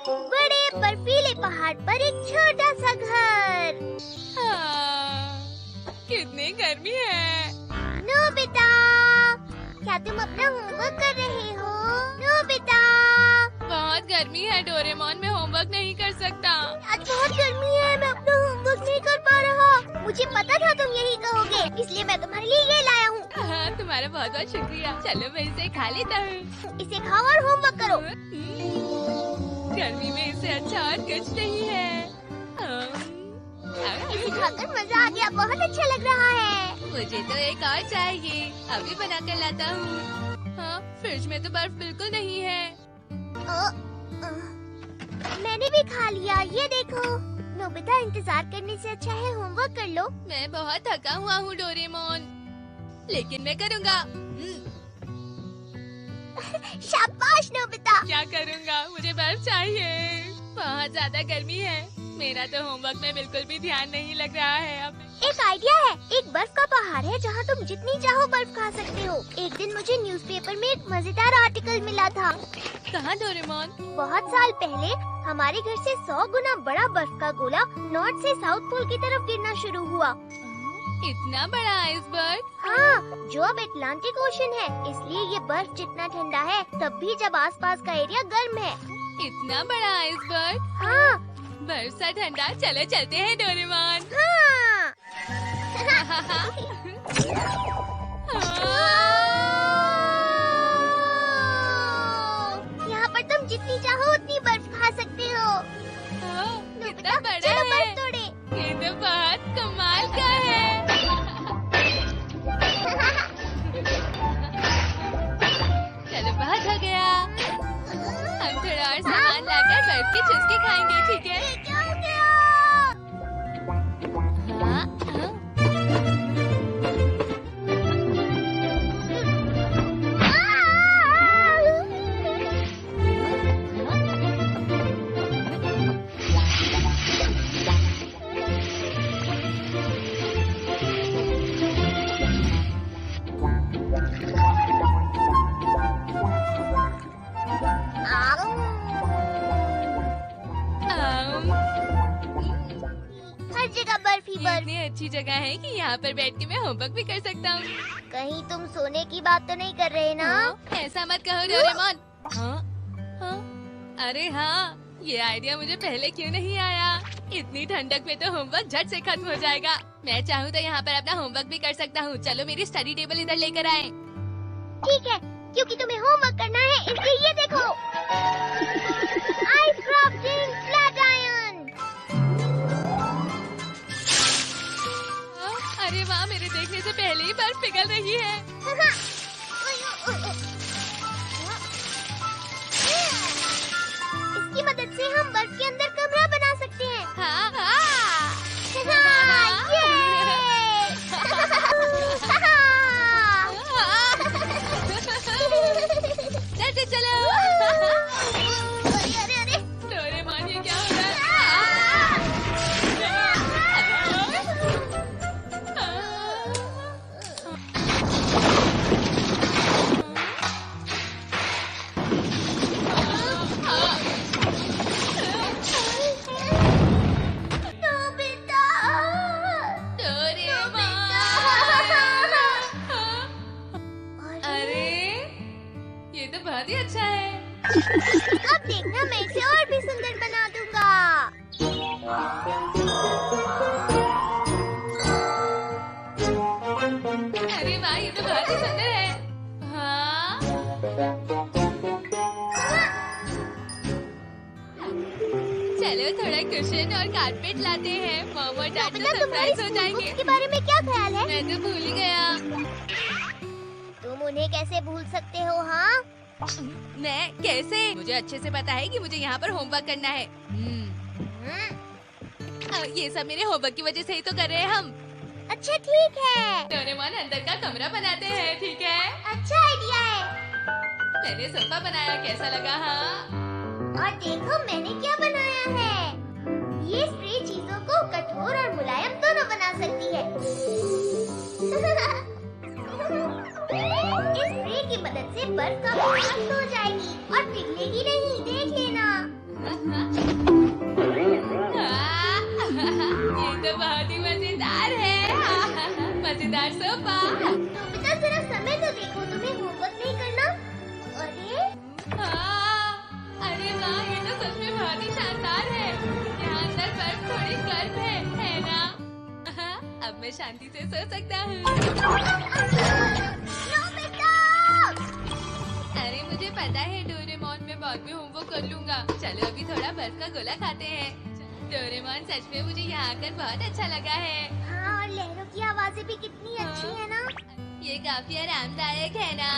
बड़े बर्फीले पहाड़ पर एक छोटा सा घर। कितनी गर्मी है। नोबिता, क्या तुम अपना होमवर्क कर रहे हो? नोबिता, बहुत गर्मी है डोरेमोन, मैं होमवर्क नहीं कर सकता। आज बहुत गर्मी है, मैं अपना होमवर्क नहीं कर पा रहा। मुझे पता था तुम यही कहोगे, इसलिए मैं तुम्हारे लिए ये लाया हूँ। हाँ, तुम्हारा बहुत बहुत शुक्रिया। चलो मैं इसे खा लेता हूँ। इसे खाओ और होमवर्क करो। गर्मी में इससे अच्छा और कुछ नहीं है। इसे खाकर मजा आ गया, बहुत अच्छा लग रहा है। मुझे तो एक और चाहिए, अभी बना कर लाता हूँ। हाँ, फ्रिज में तो बर्फ बिल्कुल नहीं है। मैंने भी खा लिया, ये देखो। नोबिता, इंतजार करने से अच्छा है होमवर्क कर लो। मैं बहुत थका हुआ हूँ डोरेमोन, लेकिन मैं करूँगा। शाबाश नोबिता। क्या करूँगा, मुझे बर्फ चाहिए। बहुत ज्यादा गर्मी है, मेरा तो होमवर्क में बिल्कुल भी ध्यान नहीं लग रहा है अब। एक आइडिया है, एक बर्फ का पहाड़ है जहाँ तुम जितनी चाहो बर्फ खा सकते हो। एक दिन मुझे न्यूज़पेपर में एक मजेदार आर्टिकल मिला था। कहाँ डोरेमोन? बहुत साल पहले हमारे घर से 100 गुना बड़ा बर्फ का गोला नॉर्थ से साउथ पोल की तरफ गिरना शुरू हुआ। इतना बड़ा आइसबर्ग? हाँ, जो अब अटलांटिक ओशन है, इसलिए ये बर्फ जितना ठंडा है तब भी जब आसपास का एरिया गर्म है। इतना बड़ा आइसबर्ग? हाँ। बर्फ सा ठंडा, चलो चलते हैं डोरेमोन। हाँ। यहाँ पर तुम जितनी चाहो उतनी बर्फ खा सकते हो। कितना बड़ा चलो है। बर्फ तोड़े। ये तो बहुत कमाल का है। चलो बहुत हो गया, हम थोड़ा और सामान लाकर बर्फ की चुस्की खाएंगे, ठीक है? ये क्या हो गया? हाँ, हाँ। हर जगह बर्फ ही ये बर्फ। इतनी अच्छी जगह है कि यहाँ पर बैठ के मैं होमवर्क भी कर सकता हूँ। कहीं तुम सोने की बात तो नहीं कर रहे ना? ऐसा मत कहो डोरेमोन। हाँ, हाँ, अरे हाँ, ये आइडिया मुझे पहले क्यों नहीं आया? इतनी ठंडक में तो होमवर्क झट से खत्म हो जाएगा। मैं चाहूँ तो यहाँ पर अपना होमवर्क भी कर सकता हूँ। चलो मेरी स्टडी टेबल इधर लेकर आए। ठीक है, क्योंकि तुम्हें होमवर्क करना है, इसलिए ये देखो, आइस क्राफ्टिंग फ्लैट आयरन। अरे वाह, मेरे देखने से पहले ही बर्फ पिघल रही है। इसकी मदद से हम बर्फ के अंदर कमरा बना सकते हैं। हाँ, हाँ। जल्दी चलो। अरे अरे अरे, डोरेमोन, ये क्या हो रहा नोबिता, अरे, ये तो बहुत ही अच्छा है। अब देखना, मैं इसे और भी सुंदर बना दूंगा। अरे वाह, ये तो बहुत ही सुंदर है। हाँ, चलो थोड़ा कुशन और कारपेट लाते हैं। मॉम और डैड तो नोबिता, तुम्हारी सरप्राइज हो स्कूल जाएंगे। बुक्स के बारे में क्या ख्याल है? मैं तो भूल ही गया। तुम उन्हें कैसे भूल सकते हो? हाँ, मैं कैसे? मुझे अच्छे से पता है कि मुझे यहाँ पर होमवर्क करना है। ये सब मेरे होमवर्क की वजह से ही तो कर रहे हैं हम। अच्छा ठीक है, डोरेमोन, अंदर का कमरा बनाते हैं, ठीक है? अच्छा आइडिया है। मैंने सोफा बनाया, कैसा लगा? हाँ, और देखो मैंने क्या बनाया है। ये स्प्रे चीजों को कठोर और मुलायम दोनों बना सकती है। इस स्प्रे की मदद से बर्फ का सख्त हो जाएगी और पिघलेगी नहीं, देख लेना। बहुत ही शानदार है। यहाँ अंदर बर्फ थोड़ी गर्म है ना? अब मैं शांति से सो सकता हूँ। नोबिता! अरे मुझे पता है डोरेमोन, मैं बाद में होमवर्क कर लूँगा। चलो अभी थोड़ा बर्फ का गोला खाते हैं। डोरेमोन, सच में मुझे यहाँ आकर बहुत अच्छा लगा है। हाँ, और लहरों की आवाजें भी कितनी अच्छी है ना? ये काफी आरामदायक है ना?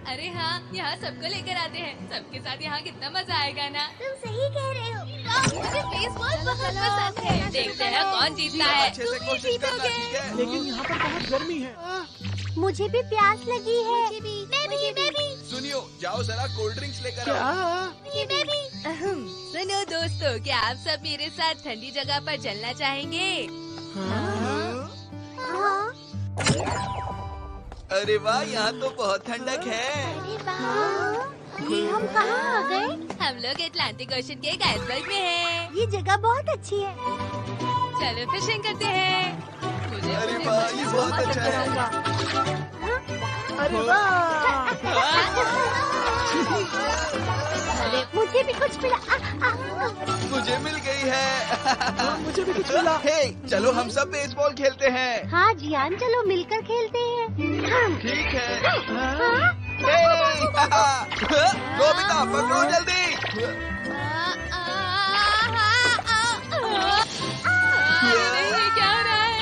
अरे हाँ, यहाँ सबको लेकर आते हैं। सबके साथ यहाँ कितना मजा आएगा ना? तुम सही कह रहे हो। मुझे बेसबॉल बहुत पसंद है। देखते हैं कौन जीतता है। अच्छे से कोशिश करना, ठीक है? लेकिन यहाँ पर बहुत गर्मी है। मुझे भी प्यास लगी है। मैं भी। सुनियो, जाओ जरा कोल्ड ड्रिंक्स लेकर क्या? आओ। मैं भी। सुनो दोस्तों, क्या आप सब मेरे साथ ठंडी जगह पर चलना चाहेंगे? हाँ? अरे वाह, यहाँ तो बहुत ठंडक है। अरे वाह! ये हम कहाँ आ गए? हम लोग अटलांटिक ओशन के एक आइसबर्ग में हैं। ये जगह बहुत अच्छी है। चलो फिशिंग करते हैं। मुझे अरे वाह, ये बहुत अच्छा है। अरे वाह! अरे मुझे भी कुछ मिला। मुझे मिल गई है। मुझे भी कुछ मिला। हे, चलो हम सब बेसबॉल खेलते हैं। हाँ जियान, चलो मिलकर खेलते हैं। ठीक है। हाँ? हे, नोबिता पकड़ो जल्दी। अरे ये क्या हो रहा है?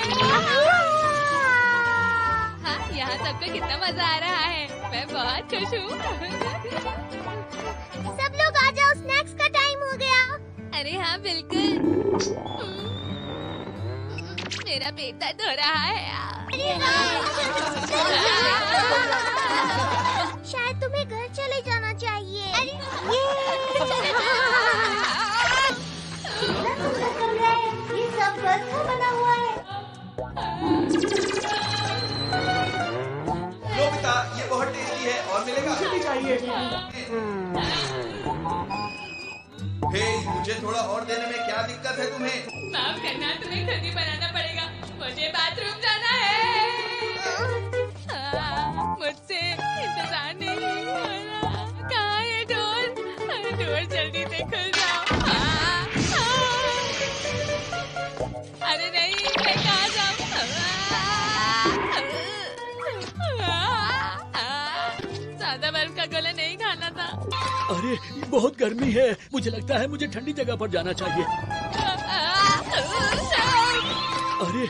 हाँ, यहाँ सबको कितना मजा आ रहा है। मैं बहुत खुश हूँ। सब लोग आ जाओ, स्नैक्स का टाइम हो गया। अरे हाँ बिल्कुल। मेरा पेट दर्द हो रहा है। शायद तुम्हें घर चले जाना चाहिए। ये सब बर्फ का बना हुआ है। नोबिता, ये बहुत टेस्टी है, और मिलेगा? मुझे भी चाहिए। हे, मुझे थोड़ा और देने में क्या दिक्कत है तुम्हें? माफ करना, तुम्हें खुद ही बनाना पड़ेगा। मुझे बाथरूम जाना है। मुझसे इंतजार नहीं हो रहा। कहाँ है डोर? डोर जल्दी से खुल जाओ। अरे नहीं, मैं कहाँ जाऊँ? ज्यादा बर्फ का गोला नहीं खाना था। अरे बहुत गर्मी है, मुझे लगता है मुझे ठंडी जगह पर जाना चाहिए। अरे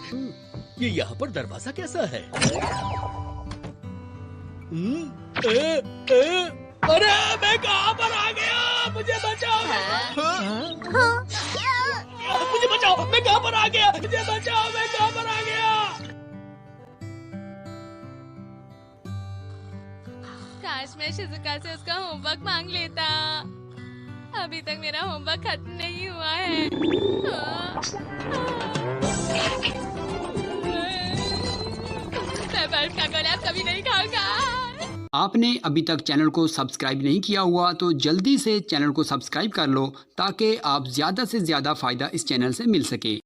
ये यहाँ पर दरवाजा कैसा है? अरे मैं कहाँ पर आ गया? मुझे बचाओ! मुझे बचाओ! मैं कहाँ पर आ गया? मुझे बचाओ! मैं कहाँ पर आ गया? काश मैं शिजुका से उसका होमवर्क मांग लेता। अभी तक मेरा होमवर्क खत्म नहीं हुआ है। मैं बर्फ का गोला कभी नहीं खाऊंगा। आपने अभी तक चैनल को सब्सक्राइब नहीं किया हुआ तो जल्दी से चैनल को सब्सक्राइब कर लो ताकि आप ज़्यादा से ज़्यादा फ़ायदा इस चैनल से मिल सके।